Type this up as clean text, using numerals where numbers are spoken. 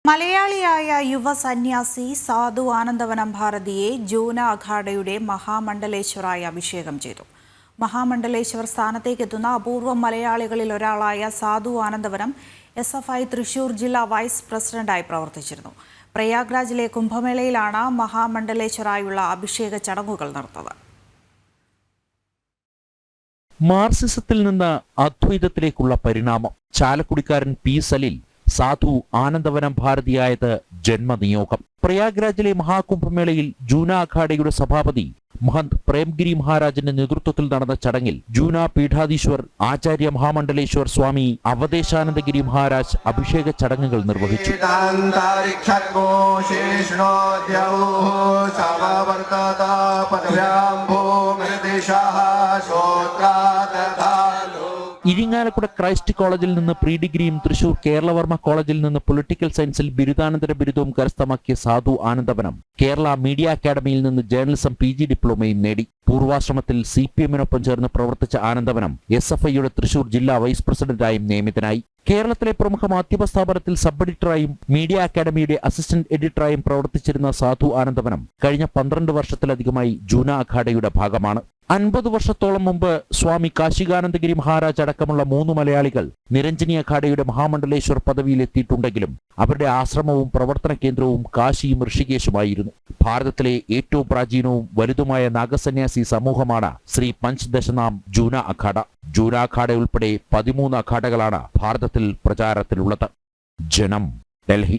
മലയാളിയായ യുവ സന്യാസി സാധു ആനന്ദവനം ഭാരതിയെ ജൂന അഖാഡയുടെ മഹാമണ്ഡലേശ്വറായി അഭിഷേകം ചെയ്തു. മഹാമണ്ഡലേശ്വർ സ്ഥാനത്തേക്കെത്തുന്ന അപൂർവം മലയാളികളിൽ ഒരാളായ സാധു ആനന്ദവനം SFI തൃശൂർ ജില്ലാ വൈസ് പ്രസിഡന്റായി പ്രവർത്തിച്ചിരുന്നു. പ്രയാഗ്രാജിലെ കുംഭമേളയിലാണ് മഹാമണ്ഡലേശ്വറായുള്ള അഭിഷേക ചടങ്ങുകൾ നടന്നത്. മാർസിസത്തിൽ നിന്ന് അദ്വൈതത്തിലേക്കുള്ള പരിണാമം. ചാലക്കുടിക്കാരൻ P. സലിൽ സാധു ആനന്ദവനം ഭാരതിയായത് ജന്മനിയോഗം. പ്രയാഗ്രാജിലെ മഹാകുംഭമേളയിൽ ജൂന അഖാഡയുടെ സഭാപതി മഹന്ത് പ്രേംഗിരി മഹാരാജിന്റെ നേതൃത്വത്തിൽ നടന്ന ചടങ്ങിൽ ജൂന പീഠാധീശ്വർ ആചാര്യ മഹാമണ്ഡലേശ്വർ സ്വാമി അവദേശാനന്ദഗിരി മഹാരാജ് അഭിഷേക ചടങ്ങുകൾ നിർവഹിച്ചു. ഇരിങ്ങാലക്കുട ക്രൈസ്റ്റ് കോളേജിൽ നിന്ന് പ്രീ ഡിഗ്രിയും തൃശൂർ കേരളവർമ്മ കോളേജിൽ നിന്ന് പൊളിറ്റിക്കൽ സയൻസിൽ ബിരുദാനന്തര ബിരുദവും കരസ്ഥമാക്കിയ സാധു ആനന്ദവനം കേരള മീഡിയ അക്കാദമിയിൽ നിന്ന് ജേർണലിസം PG ഡിപ്ലോമയും നേടി. പൂർവാശ്രമത്തിൽ CPM-നൊപ്പം ചേർന്ന് പ്രവർത്തിച്ച ആനന്ദവനം SFIയുടെ തൃശൂർ ജില്ലാ വൈസ് പ്രസിഡന്റായും നിയമിതനായി. കേരളത്തിലെ പ്രമുഖ മാധ്യമ സ്ഥാപനത്തിൽ സബ് എഡിറ്ററായും മീഡിയ അക്കാദമിയുടെ അസിസ്റ്റന്റ് എഡിറ്ററായും പ്രവർത്തിച്ചിരുന്ന സാധു ആനന്ദവനം കഴിഞ്ഞ 12 വർഷത്തിലധികമായി ജൂന അഖാഡയുടെ ഭാഗമാണ്. 50 വർഷത്തോളം മുമ്പ് സ്വാമി കാശികാനന്ദഗിരി മഹാരാജ് അടക്കമുള്ള 3 മലയാളികൾ നിരഞ്ജനി അഖാഡയുടെ മഹാമണ്ഡലേശ്വർ പദവിയിലെത്തിയിട്ടുണ്ടെങ്കിലും അവരുടെ ആശ്രമവും പ്രവർത്തന കേന്ദ്രവും കാശിയും ഋഷികേശുമായിരുന്നു. ഭാരതത്തിലെ ഏറ്റവും പ്രാചീനവും വലുതുമായ നാഗസന്യാസി സമൂഹമാണ് ശ്രീ പഞ്ചദശനാം ജൂന അഖാഡ. ജൂന അഖാഡ ഉൾപ്പെടെ 13 അഖാഡകളാണ് ഭാരതത്തിൽ പ്രചാരത്തിലുള്ളത്. ജനം, ഡൽഹി.